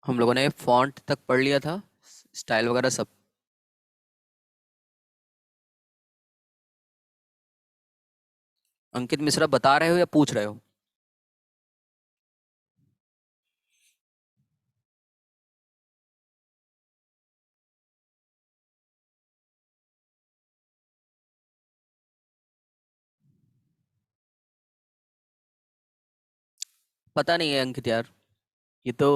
हम लोगों ने फॉन्ट तक पढ़ लिया था, स्टाइल वगैरह सब। अंकित मिश्रा बता रहे हो या पूछ रहे हो? पता नहीं है अंकित यार, ये तो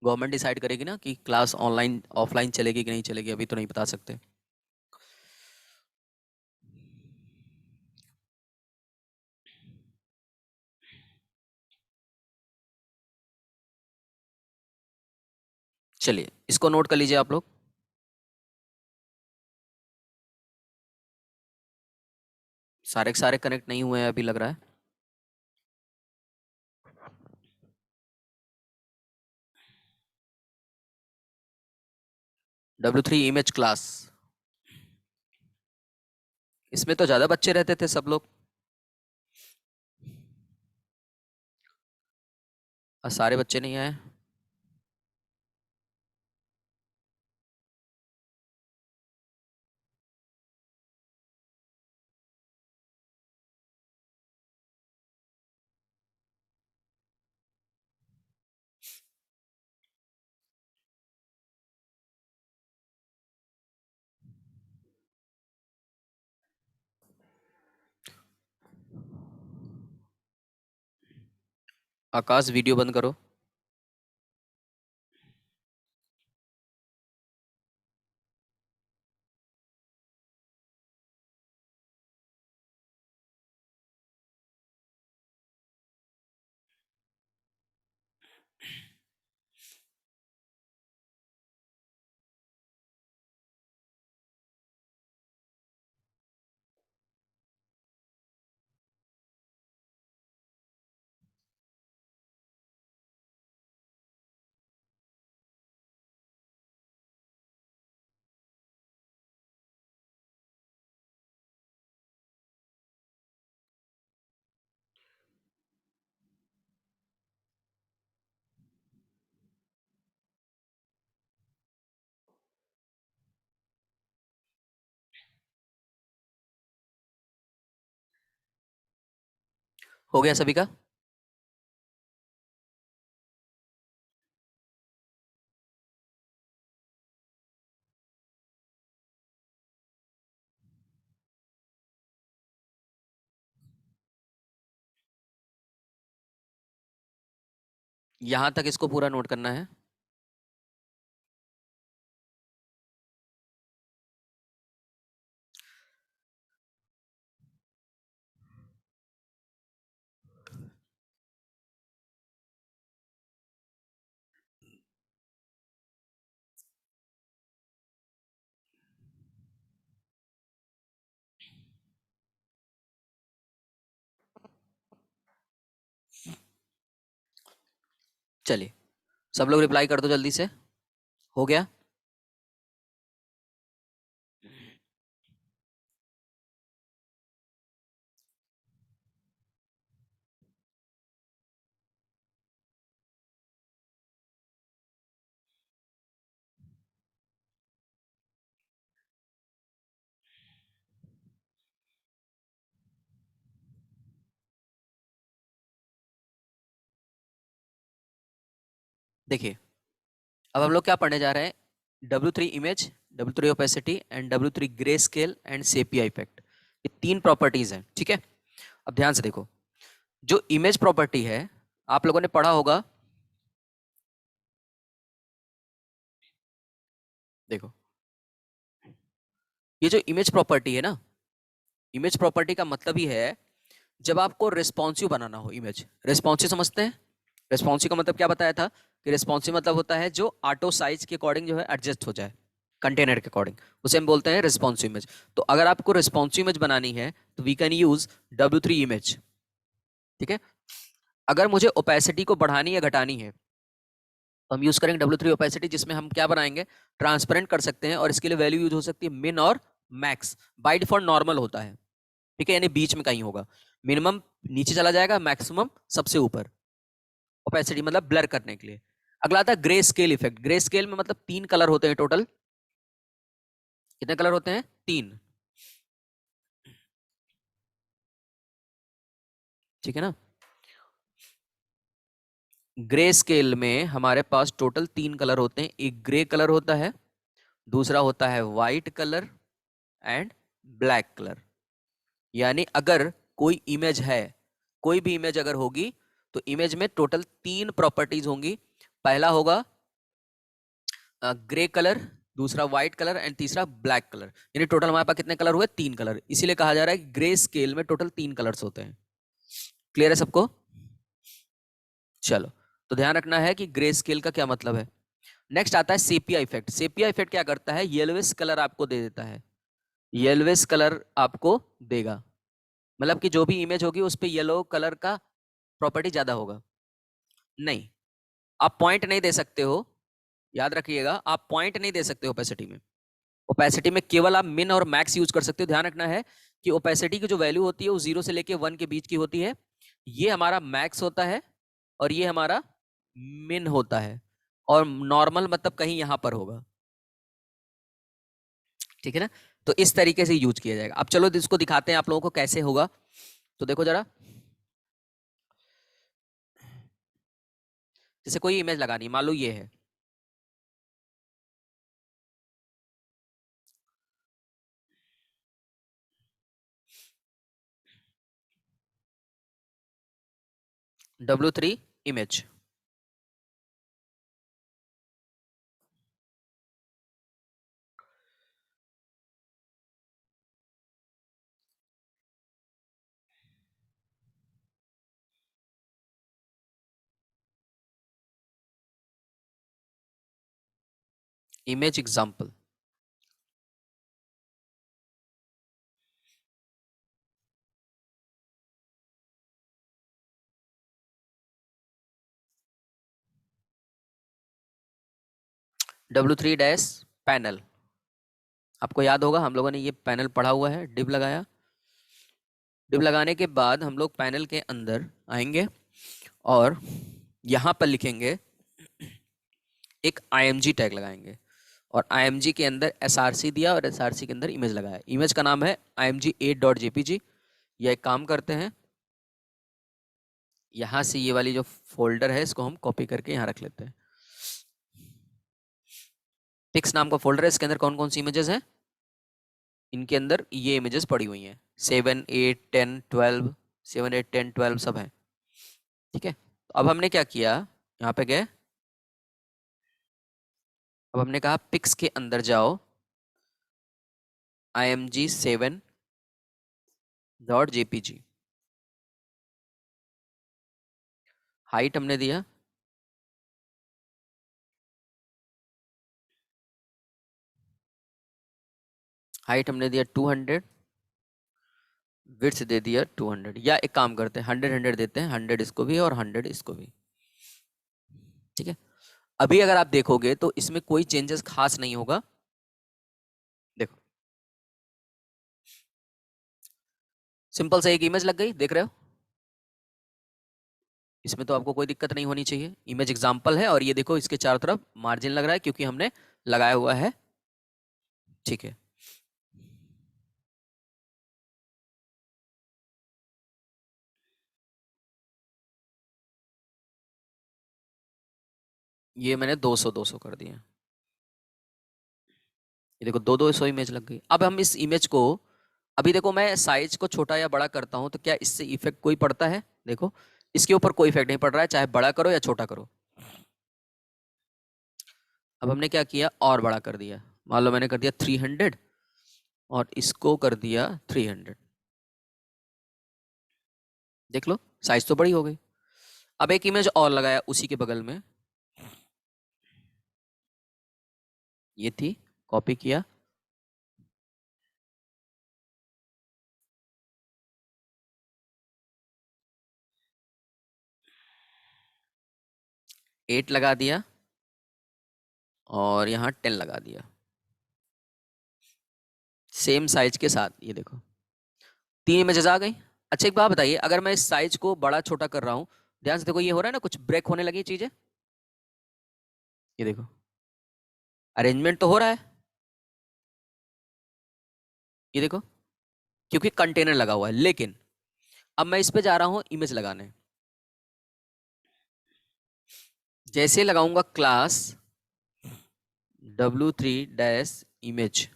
गवर्नमेंट डिसाइड करेगी ना कि क्लास ऑनलाइन ऑफलाइन चलेगी कि नहीं चलेगी, अभी तो नहीं बता सकते। चलिए इसको नोट कर लीजिए आप लोग। सारे के सारे कनेक्ट नहीं हुए हैं अभी लग रहा है। W3 इमेज क्लास, इसमें तो ज्यादा बच्चे रहते थे सब लोग। और सारे बच्चे नहीं आए। आकाश वीडियो बंद करो। हो गया सभी का? यहां तक इसको पूरा नोट करना है। चलिए सब लोग रिप्लाई कर दो जल्दी से। हो गया? देखिए अब हम लोग क्या पढ़ने जा रहे हैं। W3 image, W3 opacity and W3 grey scale and sepia effect, ये तीन प्रॉपर्टीज हैं, ठीक है। अब ध्यान से देखो, जो इमेज प्रॉपर्टी है आप लोगों ने पढ़ा होगा। देखो ये जो इमेज प्रॉपर्टी है ना, इमेज प्रॉपर्टी का मतलब ही है जब आपको रिस्पॉन्सिव बनाना हो इमेज। रिस्पॉन्सिव समझते हैं? रिस्पॉन्सिव का मतलब क्या बताया था कि रिस्पॉन्सिव मतलब होता है जो ऑटो साइज के अकॉर्डिंग जो है एडजस्ट हो जाए, कंटेनर के अकॉर्डिंग, उसे हम बोलते हैं रिस्पॉन्सिव इमेज। तो अगर आपको रिस्पॉन्सिव इमेज बनानी है तो we can use W3 image, ठीक है। अगर मुझे ओपेसिटी को बढ़ानी या घटानी है तो हम यूज करेंगे W3 ओपेसिटी, जिसमें हम क्या बनाएंगे, ट्रांसपेरेंट कर सकते हैं, और इसके लिए वैल्यू यूज हो सकती है मिन और मैक्स। बाय डिफॉल्ट नॉर्मल होता है, ठीक है, यानी बीच में कहीं होगा। मिनिमम नीचे चला जाएगा, मैक्सिमम सबसे ऊपर। ओपेसिटी मतलब ब्लर करने के लिए। अगला आता है grey scale effect. Grey scale में मतलब 3 कलर होते हैं टोटल। कितने कलर होते हैं? 3। ठीक है ना? ग्रे स्केल में हमारे पास टोटल 3 कलर होते हैं। एक ग्रे कलर होता है, दूसरा होता है white colour and black colour. यानी अगर कोई इमेज है, कोई भी इमेज अगर होगी तो इमेज में टोटल 3 प्रॉपर्टीज होंगी। पहला होगा ग्रे कलर, दूसरा व्हाइट कलर एंड तीसरा ब्लैक कलर। यानी टोटल हमारे पास कितने कलर हुए? 3 कलर। इसीलिए कहा जा रहा है कि ग्रे स्केल में टोटल 3 कलर्स होते हैं। क्लियर है सबको? चलो, तो ध्यान रखना है कि ग्रे स्केल का क्या मतलब है। नेक्स्ट आता है सेपिया इफेक्ट। सेपिया इफेक्ट क्या करता है? येलोविश कलर आपको दे देता है। येलोविश कलर आपको देगा, मतलब कि जो भी इमेज होगी उस पे येलो कलर का प्रॉपर्टी ज्यादा होगा। नहीं, आप पॉइंट नहीं दे सकते हो। याद रखिएगा, आप पॉइंट नहीं दे सकते ओपेसिटी में। ओपेसिटी में केवल आप मिन और मैक्स यूज कर सकते हो। ध्यान रखना है कि ओपेसिटी की जो वैल्यू होती है वो 0 से लेके 1 के बीच की होती है। ये हमारा मैक्स होता है और ये हमारा मिन होता है, और नॉर्मल मतलब कहीं यहां पर होगा। ठीक है ना? तो इस तरीके से यूज किया जाएगा। अब चलो इसको दिखाते हैं आप लोगों को कैसे होगा। तो देखो जरा, जैसे कोई इमेज लगानी, मान लो ये है। W3 image. Image example. W3 dash panel. आपको याद होगा हम लोगों ने ये पैनल पढ़ा हुआ है। डिव लगाया, डिव लगाने के बाद हम लोग पैनल के अंदर आएंगे और यहां पर लिखेंगे, एक IMG टैग लगाएंगे और IMG के अंदर SRC दिया और SRC के अंदर इमेज लगाया। इमेज का नाम है img8.jpg। या एक काम करते हैं, यहां से ये वाली जो फोल्डर है इसको हम कॉपी करके यहाँ रख लेते हैं। पिक्स नाम का फोल्डर है, इसके अंदर कौन कौन सी इमेजेस हैं? इनके अंदर ये इमेजेस पड़ी हुई हैं, 7 8 10 12, 7 8 10 12 सब है। ठीक है, तो अब हमने क्या किया, यहाँ पे गए, अब हमने कहा पिक्स के अंदर जाओ, img7.jpg। हाइट हमने दिया, हाइट हमने दिया 200, विड्थ दे दिया 200। या एक काम करते हैं, 100 100 देते हैं, 100 इसको भी और 100 इसको भी। ठीक है, अभी अगर आप देखोगे तो इसमें कोई चेंजेस खास नहीं होगा। देखो, सिंपल से एक इमेज लग गई, देख रहे हो? इसमें तो आपको कोई दिक्कत नहीं होनी चाहिए। इमेज एग्जांपल है और ये देखो इसके चारों तरफ मार्जिन लग रहा है क्योंकि हमने लगाया हुआ है। ठीक है, ये मैंने 200 200 कर दिया। ये देखो 200 इमेज लग गई। अब हम इस इमेज को, अभी देखो मैं साइज को छोटा या बड़ा करता हूं तो क्या इससे इफेक्ट कोई पड़ता है? देखो, इसके ऊपर कोई इफेक्ट नहीं पड़ रहा है, चाहे बड़ा करो या छोटा करो। अब हमने क्या किया, और बड़ा कर दिया। मान लो मैंने कर दिया 300 और इसको कर दिया 300। देख लो, साइज तो बड़ी हो गई। अब एक इमेज और लगाया उसी के बगल में, ये थी, कॉपी किया, एट लगा दिया और यहाँ 10 लगा दिया, सेम साइज के साथ। ये देखो 3 इमेजेस आ गई। अच्छा एक बात बताइए, अगर मैं इस साइज को बड़ा छोटा कर रहा हूँ, ध्यान से देखो, ये हो रहा है ना, कुछ ब्रेक होने लगी चीजें। ये देखो, अरेंजमेंट तो हो रहा है, ये देखो, क्योंकि कंटेनर लगा हुआ है। लेकिन अब मैं इस पे जा रहा हूं इमेज लगाने। जैसे लगाऊंगा क्लास w3-image,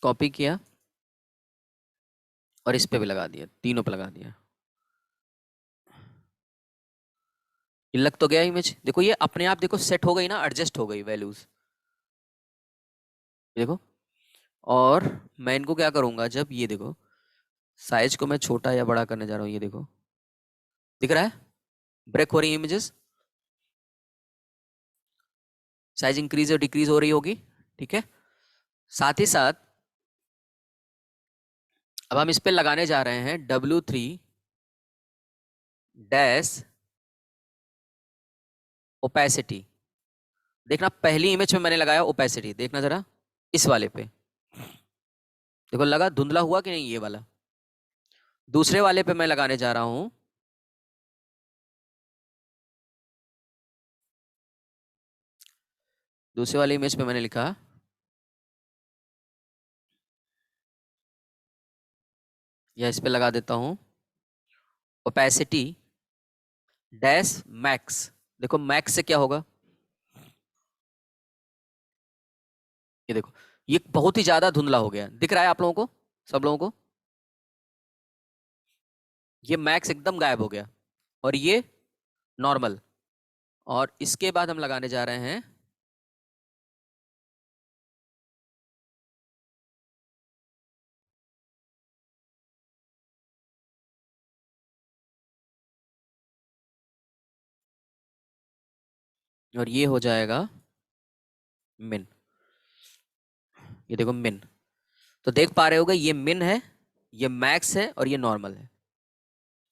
कॉपी किया और इस पे भी लगा दिया, तीनों पे लगा दिया। ये लग तो गया इमेज, देखो ये अपने आप देखो सेट हो गई ना, एडजस्ट हो गई वैल्यूज, देखो। और मैं इनको क्या करूंगा, जब ये देखो साइज को मैं छोटा या बड़ा करने जा रहा हूँ, ये देखो दिख रहा है, ब्रेक हो रही है इमेजेस, साइज इंक्रीज और डिक्रीज हो रही होगी, ठीक है। साथ ही साथ अब हम इस पे लगाने जा रहे हैं w3 डैश ओपेसिटी। देखना पहली इमेज में मैंने लगाया ओपेसिटी, देखना जरा इस वाले पे, देखो लगा धुंधला हुआ कि नहीं ये वाला। दूसरे वाले पे मैं लगाने जा रहा हूं, दूसरे वाले इमेज पे मैंने लिखा, या इस पे लगा देता हूं ओपेसिटी डैश मैक्स। देखो मैक्स से क्या होगा, ये देखो ये बहुत ही ज्यादा धुंधला हो गया, दिख रहा है आप लोगों को, सब लोगों को, ये मैक्स एकदम गायब हो गया, और ये नॉर्मल। और इसके बाद हम लगाने जा रहे हैं, और ये हो जाएगा मिन, ये देखो मिन। तो देख पा रहे होगे ये मिन है, ये मैक्स है और ये नॉर्मल है।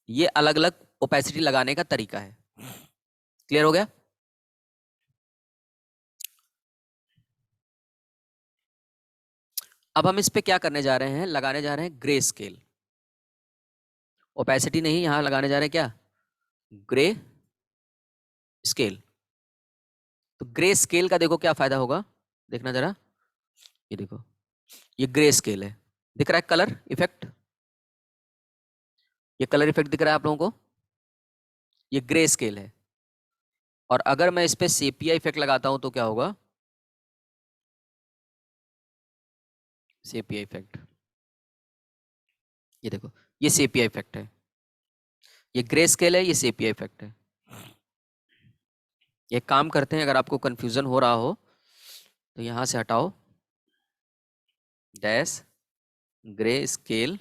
ये अलग अलग ओपेसिटी लगाने का तरीका है। क्लियर हो गया। अब हम इस पे क्या करने जा रहे हैं, लगाने जा रहे हैं ग्रे स्केल। ओपेसिटी नहीं, यहां लगाने जा रहे हैं क्या, ग्रे स्केल। तो ग्रे स्केल का देखो क्या फायदा होगा, देखना जरा, ये देखो ये ग्रे स्केल है, दिख रहा है कलर इफेक्ट, ये कलर इफेक्ट दिख रहा है आप लोगों को, ये ग्रे स्केल है। और अगर मैं इस पे सेपिया इफेक्ट लगाता हूं तो क्या होगा, सेपिया इफेक्ट, ये देखो ये सेपिया इफेक्ट है, ये ग्रे स्केल है, ये सेपिया इफेक्ट है। एक काम करते हैं, अगर आपको कंफ्यूजन हो रहा हो तो यहां से हटाओ, डैश ग्रे स्केल,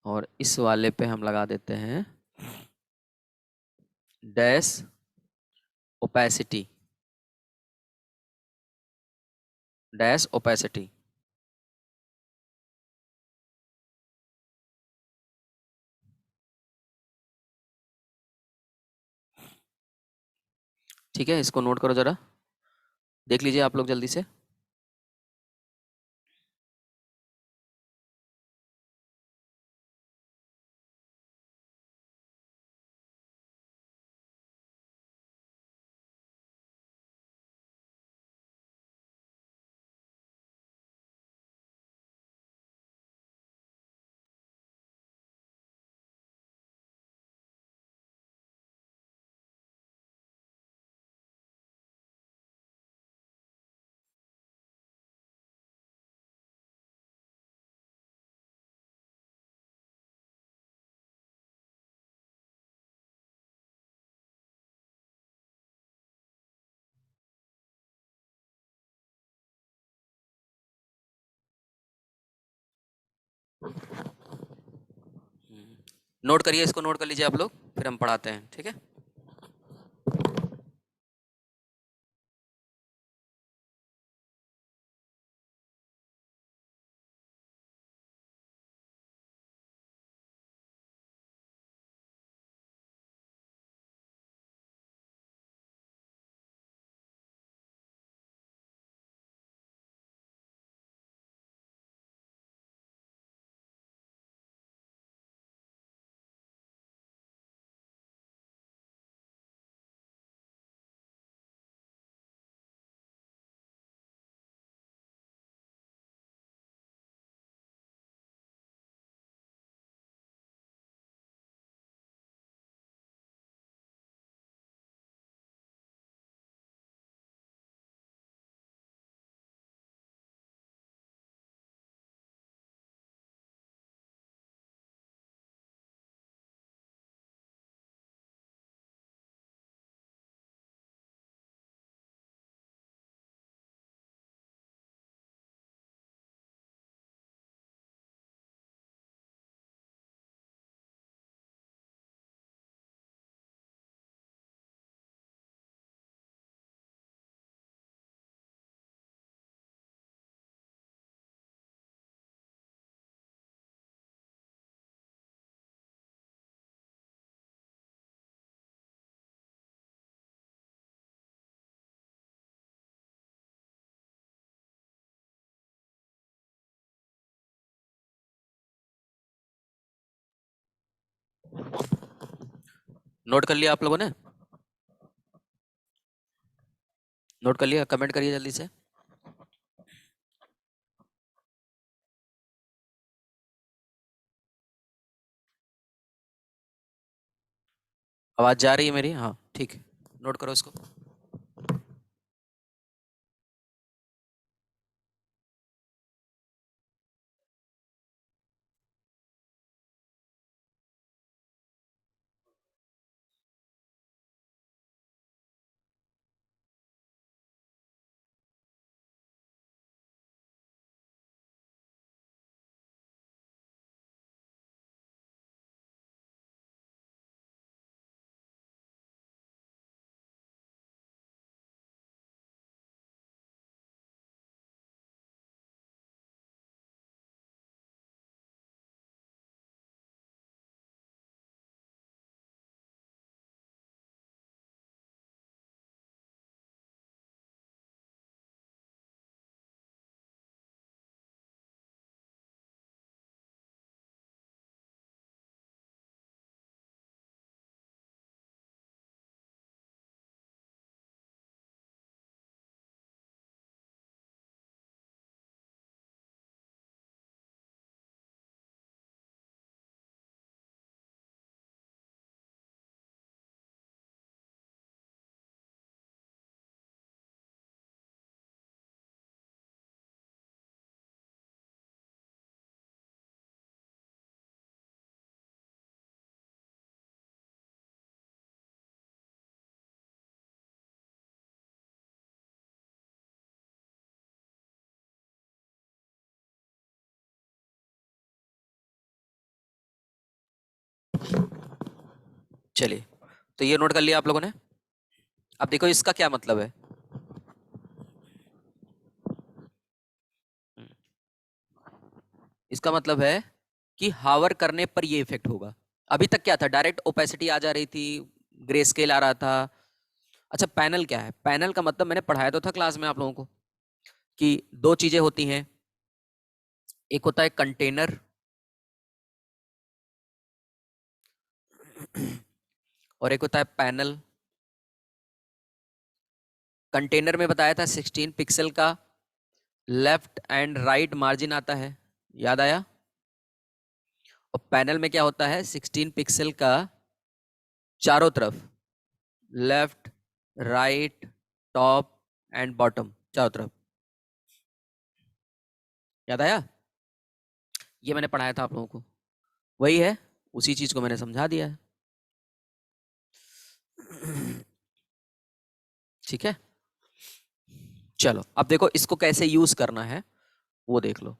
और इस वाले पे हम लगा देते हैं डैश ओपेसिटी, डैश ओपेसिटी। ठीक है, इसको नोट करो जरा, देख लीजिए आप लोग जल्दी से। नोट करिए, इसको नोट कर लीजिए आप लोग, फिर हम पढ़ाते हैं, ठीक है। नोट कर लिया आप लोगों ने? नोट कर लिया? कमेंट करिए जल्दी से। आवाज जा रही है मेरी? हाँ ठीक है, नोट करो इसको। चलिए, तो ये नोट कर लिया आप लोगों ने। अब देखो इसका क्या मतलब है। इसका मतलब है कि हावर करने पर ये इफेक्ट होगा। अभी तक क्या था, डायरेक्ट ओपेसिटी आ जा रही थी, ग्रे स्केल आ रहा था। अच्छा, पैनल क्या है? पैनल का मतलब मैंने पढ़ाया तो था क्लास में आप लोगों को कि दो चीजें होती हैं। एक होता है कंटेनर और एक होता है पैनल। कंटेनर में बताया था 16 पिक्सल का लेफ्ट एंड राइट मार्जिन आता है, याद आया? और पैनल में क्या होता है, 16 पिक्सल का चारों तरफ, left, right, top and bottom, चारों तरफ। याद आया? ये मैंने पढ़ाया था आप लोगों को, वही है, उसी चीज को मैंने समझा दिया है। ठीक है, चलो अब देखो इसको कैसे यूज करना है वो देख लो।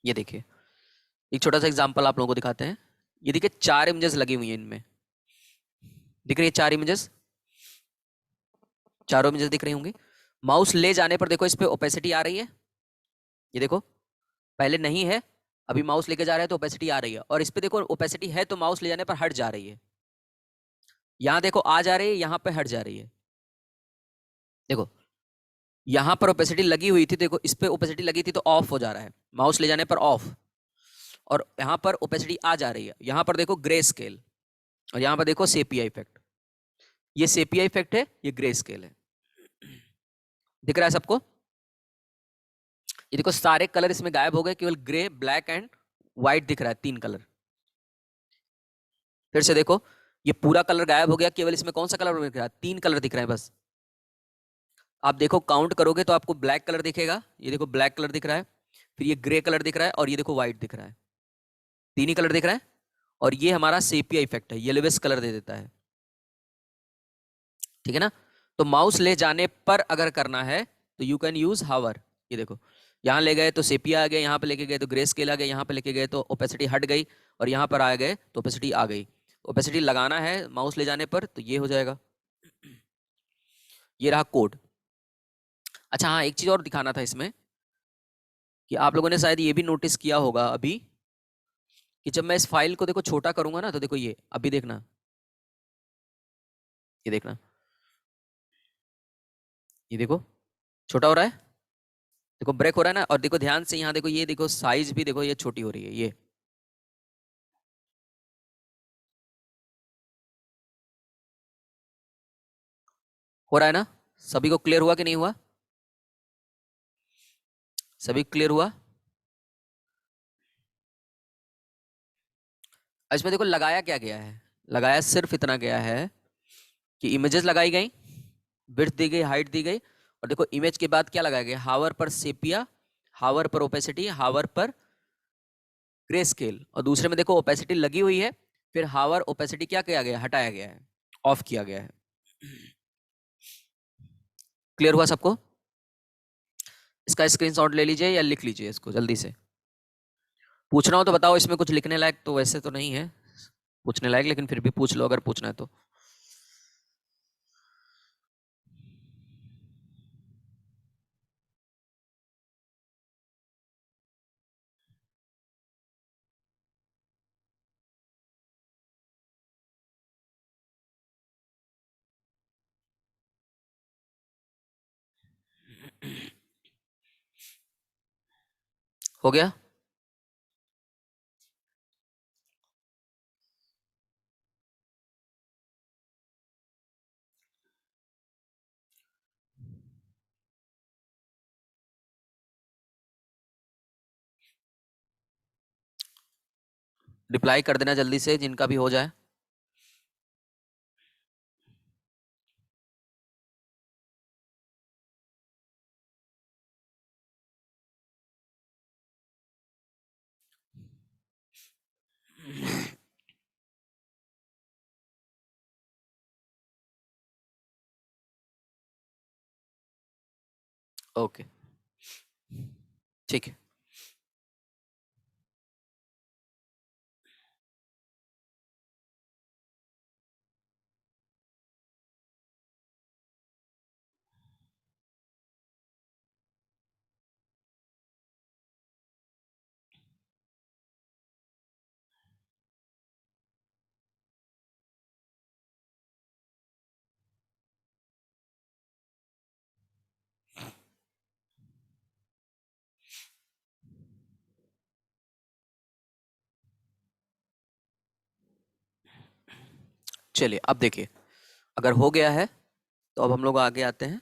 ये देखिए, एक छोटा सा एग्जांपल आप लोगों को दिखाते हैं। ये देखिए, चार इमेजेस लगी हुई हैं इनमें, दिख रही है चार इमेजेस? चारों इमेजेस दिख रही होंगी। माउस ले जाने पर देखो इस पे ओपेसिटी आ रही है। ये देखो, पहले नहीं है, अभी माउस लेके जा रहे हैं तो ओपेसिटी आ रही है। और इस पे देखो ओपेसिटी है तो माउस ले जाने पर हट जा रही है। यहाँ देखो आ जा रही है, यहाँ पे हट जा रही है। देखो, यहाँ पर ओपेसिटी लगी हुई थी, देखो इस पे ओपेसिटी लगी थी तो ऑफ हो जा रहा है, माउस ले जाने पर ऑफ। और यहाँ पर ओपेसिटी आ जा रही है, यहाँ पर देखो ग्रे स्केल, और यहाँ पर देखो सेपिया इफेक्ट। ये सेपिया इफेक्ट है, ये ग्रे स्केल है। दिख रहा है सबको? ये देखो सारे कलर इसमें गायब हो गए, केवल ग्रे, ब्लैक एंड व्हाइट दिख रहा है, तीन कलर। फिर से देखो, ये पूरा कलर गायब हो गया, केवल इसमें कौन सा कलर दिख रहा है? तीन कलर दिख रहे हैं बस। आप देखो काउंट करोगे तो आपको ब्लैक कलर दिखेगा, ये देखो ब्लैक कलर दिख रहा है, फिर ये ग्रे कलर दिख रहा है, और ये देखो व्हाइट दिख रहा है। तीन ही कलर दिख रहा है। और ये हमारा सेपिया इफेक्ट है, येलोविश कलर दे देता है। ठीक है ना? तो माउस ले जाने पर अगर करना है तो यू कैन यूज हावर। ये देखो, यहाँ ले गए तो सेपिया आ गया, यहाँ पे लेके गए तो ग्रे स्केल आ गया, यहाँ पे लेके गए तो ओपेसिटी हट गई, और यहाँ पर आ गए तो ओपेसिटी आ गई। ओपेसिटी लगाना है माउस ले जाने पर तो ये हो जाएगा। ये रहा कोड। अच्छा हाँ, एक चीज और दिखाना था इसमें, कि आप लोगों ने शायद ये भी नोटिस किया होगा अभी, कि जब मैं इस फाइल को देखो छोटा करूंगा ना, तो देखो ये अभी देखना, ये देखना, ये देखो छोटा हो रहा है, देखो ब्रेक हो रहा है ना। और देखो ध्यान से यहाँ देखो, ये देखो साइज भी देखो ये छोटी हो रही है, ये हो रहा है ना। सभी को क्लियर हुआ कि नहीं हुआ? सभी क्लियर हुआ? इसमें देखो लगाया क्या गया है, लगाया सिर्फ इतना गया है कि इमेजेस लगाई गई, विड्थ दी गई, हाइट दी गई, और देखो इमेज के बाद क्या लगाया गया, हावर पर सेपिया, हावर पर ओपेसिटी, हावर पर ग्रे स्केल। और दूसरे में देखो ओपेसिटी लगी हुई है, फिर हावर ओपेसिटी क्या किया गया, हटाया गया है, ऑफ किया गया है। क्लियर हुआ सबको? इसका स्क्रीनशॉट ले लीजिए या लिख लीजिए इसको जल्दी से। पूछना हो तो बताओ, इसमें कुछ लिखने लायक तो वैसे तो नहीं है पूछने लायक, लेकिन फिर भी पूछ लो अगर पूछना है तो। हो गया? रिप्लाई कर देना जल्दी से जिनका भी हो जाए। ओके, ठीक है। चलिए अब देखिए, अगर हो गया है तो अब हम लोग आगे आते हैं।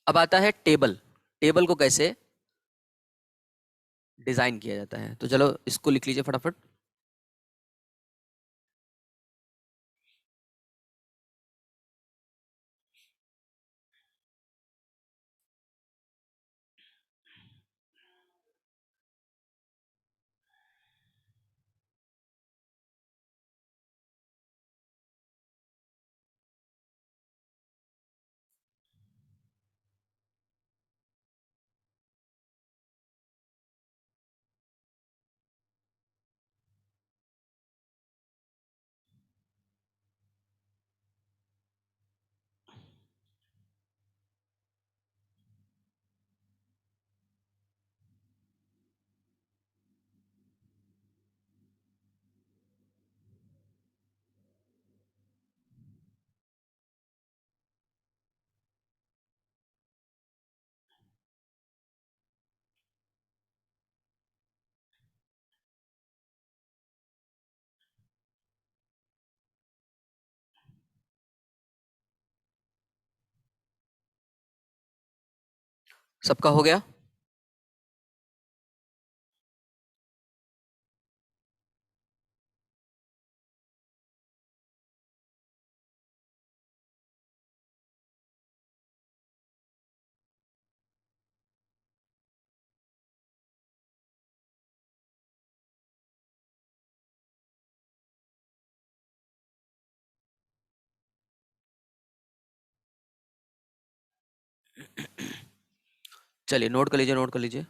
अब आता है टेबल। टेबल को कैसे डिजाइन किया जाता है, तो चलो इसको लिख लीजिए फटाफट। सबका हो गया? चलिए नोट कर लीजिए, नोट कर लीजिए।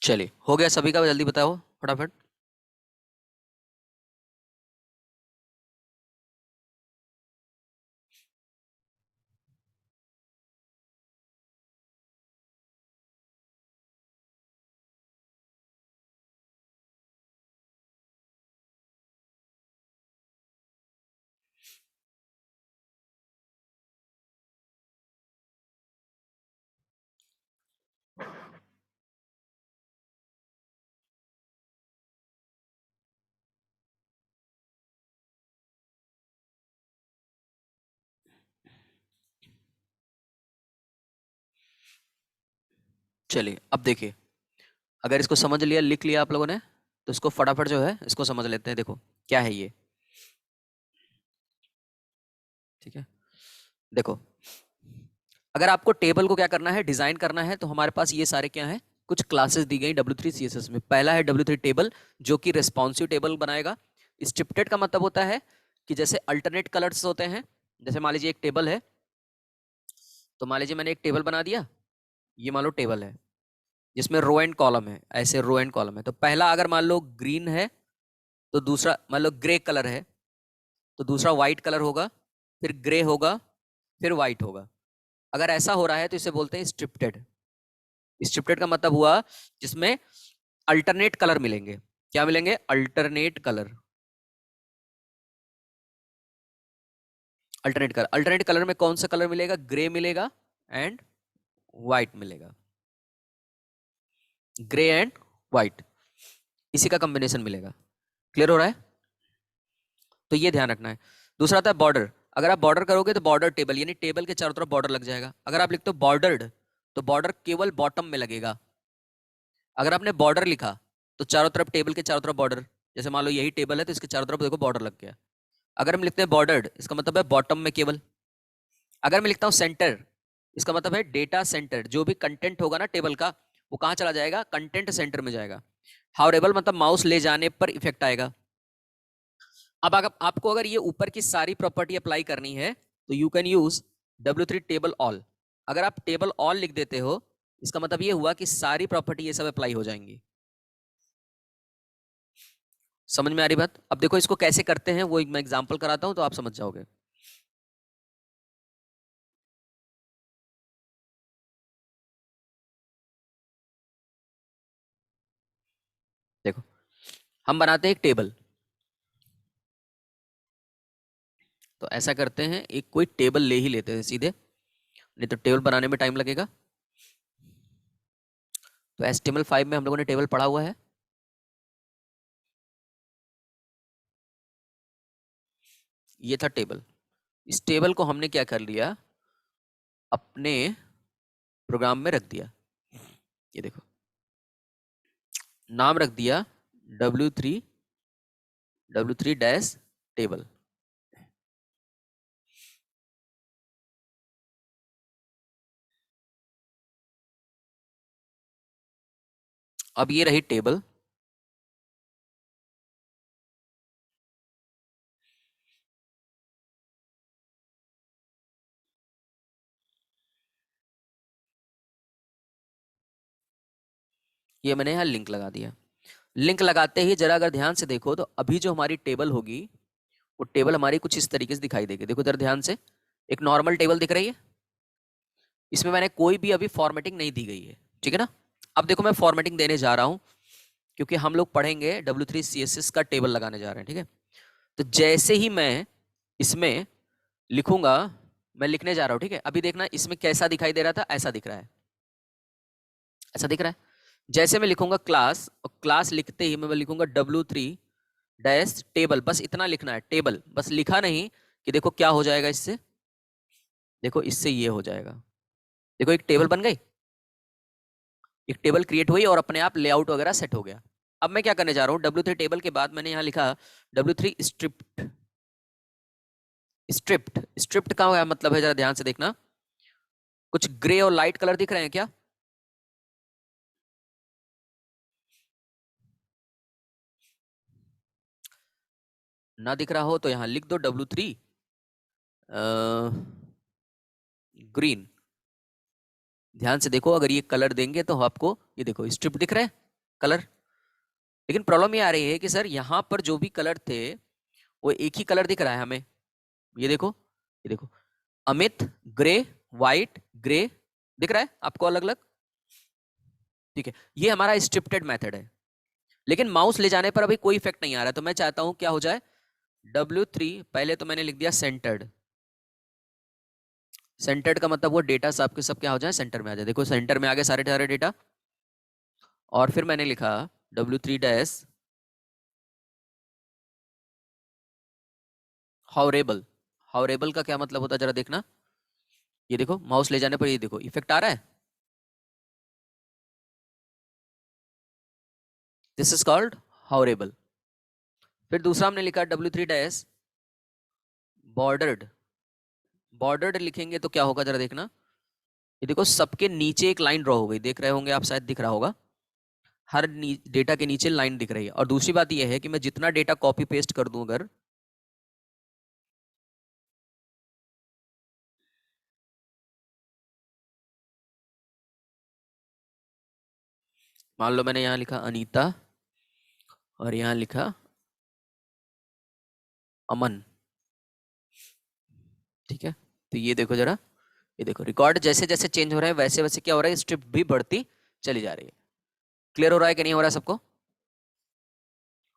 चलिए, हो गया सभी का, जल्दी बताओ फटाफट। चलिए अब देखिए, अगर इसको समझ लिया, लिख लिया आप लोगों ने, तो इसको फटाफट जो है इसको समझ लेते हैं। देखो क्या है ये, ठीक है। देखो, अगर आपको टेबल को क्या करना है, डिजाइन करना है, तो हमारे पास ये सारे क्या हैं, कुछ क्लासेस दी गई W3 CSS में। पहला है W3 टेबल, जो कि रिस्पॉन्सिव टेबल बनाएगा। स्ट्रिप्टेड का मतलब होता है कि जैसे अल्टरनेट कलर्स होते हैं, जैसे मान लीजिए एक टेबल है, तो मान लीजिए मैंने एक टेबल बना दिया, ये मान लो टेबल है जिसमें रो एंड कॉलम है, ऐसे रो एंड कॉलम है। तो पहला अगर मान लो ग्रीन है, तो दूसरा मान लो ग्रे कलर है, तो दूसरा व्हाइट कलर होगा, फिर ग्रे होगा, फिर व्हाइट होगा। अगर ऐसा हो रहा है तो इसे बोलते हैं स्ट्रिप्टेड। स्ट्रिप्टेड का मतलब हुआ जिसमें अल्टरनेट कलर मिलेंगे। क्या मिलेंगे? Alternate colour. Alternate colour, alternate colour में कौन सा कलर मिलेगा? ग्रे मिलेगा एंड व्हाइट मिलेगा। ग्रे एंड व्हाइट, इसी का कॉम्बिनेशन मिलेगा। क्लियर हो रहा है? तो ये ध्यान रखना है। दूसरा आता है बॉर्डर। अगर आप बॉर्डर करोगे तो बॉर्डर टेबल, यानी टेबल के चारों तरफ बॉर्डर लग जाएगा। अगर आप लिखते हो बॉर्डर्ड, तो बॉर्डर केवल बॉटम में लगेगा। अगर आपने बॉर्डर लिखा, तो चारों तरफ टेबल के चारों तरफ बॉर्डर, जैसे मान लो यही टेबल है तो इसके चारों तरफ देखो बॉर्डर लग गया। अगर हम लिखते हैं बॉर्डर्ड, इसका मतलब है बॉटम में केवल। अगर मैं लिखता हूँ सेंटर, इसका मतलब है डेटा सेंटर, जो भी कंटेंट होगा ना टेबल का, वो कहाँ चला जाएगा? कंटेंट सेंटर में जाएगा। हाउरेबल मतलब माउस ले जाने पर इफेक्ट आएगा। अब अगर आपको अगर ये ऊपर की सारी प्रॉपर्टी अप्लाई करनी है, तो you can use W3 table all. अगर आप टेबल ऑल लिख देते हो, इसका मतलब ये हुआ कि सारी प्रॉपर्टी ये सब अप्लाई हो जाएंगी। समझ में आ रही बात? अब देखो इसको कैसे करते हैं, वो मैं एग्जांपल कराता हूं तो आप समझ जाओगे। देखो, हम बनाते हैं एक टेबल। तो ऐसा करते हैं, एक कोई टेबल ले ही लेते हैं सीधे, नहीं तो टेबल बनाने में टाइम लगेगा। तो HTML5 में हम लोगों ने टेबल पढ़ा हुआ है। ये था टेबल। इस टेबल को हमने क्या कर लिया, अपने प्रोग्राम में रख दिया। ये देखो, नाम रख दिया W3 डैश टेबल। अब ये रही टेबल। ये मैंने यहाँ लिंक लगा दिया। लिंक लगाते ही जरा अगर ध्यान से देखो, तो अभी जो हमारी टेबल होगी, वो टेबल हमारी कुछ इस तरीके से दिखाई देगी। देखो इधर ध्यान से, एक नॉर्मल टेबल दिख रही है, इसमें मैंने कोई भी अभी फॉर्मेटिंग नहीं दी गई है, ठीक है ना। अब देखो मैं फॉर्मेटिंग देने जा रहा हूं, क्योंकि हम लोग पढ़ेंगे W3 CSS का टेबल लगाने जा रहे हैं, ठीक है। तो जैसे ही मैं इसमें लिखूंगा, मैं लिखने जा रहा हूं, ठीक है। अभी देखना इसमें कैसा दिखाई दे रहा था, ऐसा दिख रहा है, ऐसा दिख रहा है। जैसे मैं लिखूंगा क्लास, और क्लास लिखते ही मैं लिखूंगा W3 डैश टेबल, बस इतना लिखना है, टेबल बस लिखा नहीं, कि देखो क्या हो जाएगा इससे। देखो इससे ये हो जाएगा, देखो एक टेबल बन गई, एक टेबल क्रिएट हुई और अपने आप लेआउट वगैरह सेट हो गया। अब मैं क्या करने जा रहा हूँ, W3 टेबल के बाद मैंने यहाँ लिखा W3 स्ट्रिप्ट। स्ट्रिप्ट, स्ट्रिप्ट का क्या मतलब है, जरा ध्यान से देखना। कुछ ग्रे और लाइट कलर दिख रहे हैं क्या? ना दिख रहा हो तो यहाँ लिख दो W3 ग्रीन। ध्यान से देखो, अगर ये कलर देंगे तो आपको ये देखो स्ट्रिप दिख रहा है। कलर। लेकिन प्रॉब्लम ये आ रही है कि सर यहाँ पर जो भी कलर थे वो एक ही कलर दिख रहा है हमें। ये देखो, अमित ग्रे, वाइट ग्रे, दिख रहा है आपको अलग अलग। ठीक है, ये हमारा स्क्रिप्टेड मेथड है। लेकिन माउस ले जाने पर अभी कोई इफेक्ट नहीं आ रहा है, तो मैं चाहता हूं क्या हो जाए, W3 पहले तो मैंने लिख दिया सेंटर्ड। सेंटर्ड का मतलब वो डेटा सब के सब क्या हो जाए, सेंटर में आ जाए। देखो सेंटर में आ गए सारे सारे डेटा। और फिर मैंने लिखा W3 डैश हाउरेबल। हाउरेबल का क्या मतलब होता है जरा देखना। ये देखो माउस ले जाने पर ये देखो इफेक्ट आ रहा है। This is called horrible. फिर दूसरा हमने लिखा W3 डैश बॉर्डर्ड। बॉर्डर्ड लिखेंगे तो क्या होगा जरा देखना। ये देखो सबके नीचे एक लाइन ड्रॉ हो गई, देख रहे होंगे आप, शायद दिख रहा होगा। हर डेटा के नीचे लाइन दिख रही है। और दूसरी बात यह है कि मैं जितना डेटा कॉपी पेस्ट कर दूं, अगर मान लो मैंने यहाँ लिखा अनीता और यहाँ लिखा अमन, ठीक है, तो ये देखो जरा, ये देखो रिकॉर्ड जैसे जैसे चेंज हो रहा है वैसे वैसे क्या हो रहा है, स्ट्रिप भी बढ़ती चली जा रही है। क्लियर हो रहा है कि नहीं हो रहा है सबको।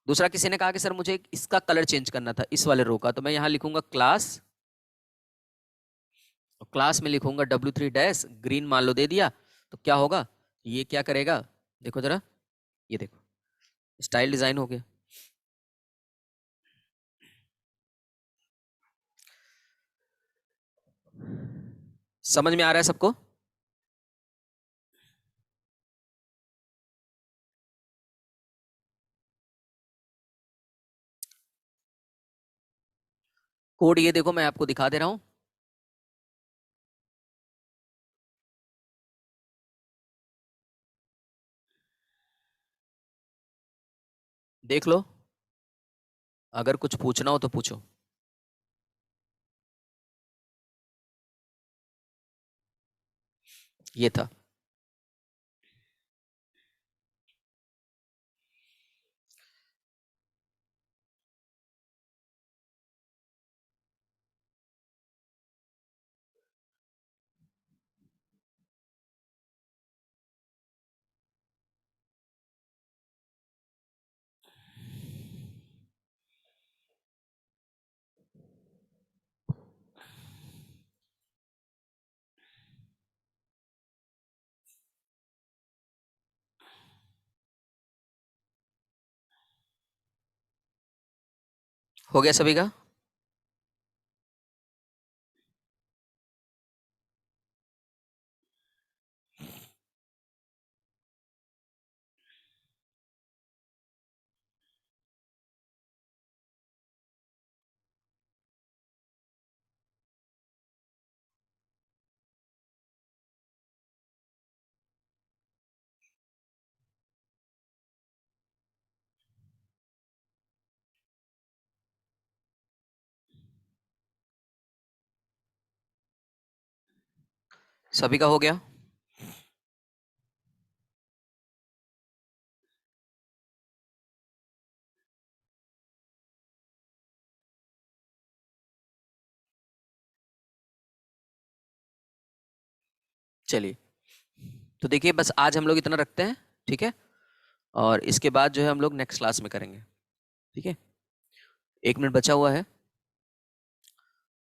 दूसरा किसी ने कहा कि सर मुझे इसका कलर चेंज करना था, इस वाले रो का, तो मैं यहाँ लिखूंगा क्लास, क्लास में लिखूंगा W3 डैश ग्रीन मान लो दे दिया। तो क्या होगा, ये क्या करेगा, देखो जरा, ये देखो स्टाइल डिजाइन हो गया। समझ में आ रहा है सबको। कोड ये देखो मैं आपको दिखा दे रहा हूं। देख लो, अगर कुछ पूछना हो तो पूछो। ये था। हो गया सभी का। सभी का हो गया। चलिए, तो देखिए बस आज हम लोग इतना रखते हैं, ठीक है। और इसके बाद जो है हम लोग नेक्स्ट क्लास में करेंगे, ठीक है। 1 मिनट बचा हुआ है,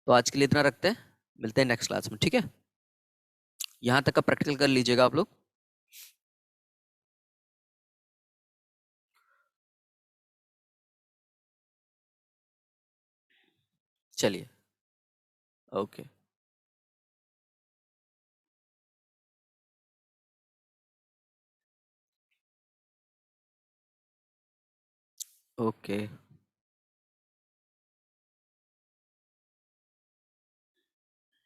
तो आज के लिए इतना रखते हैं। मिलते हैं नेक्स्ट क्लास में, ठीक है। यहाँ तक का प्रैक्टिकल कर लीजिएगा आप लोग। चलिए, ओके। ओके।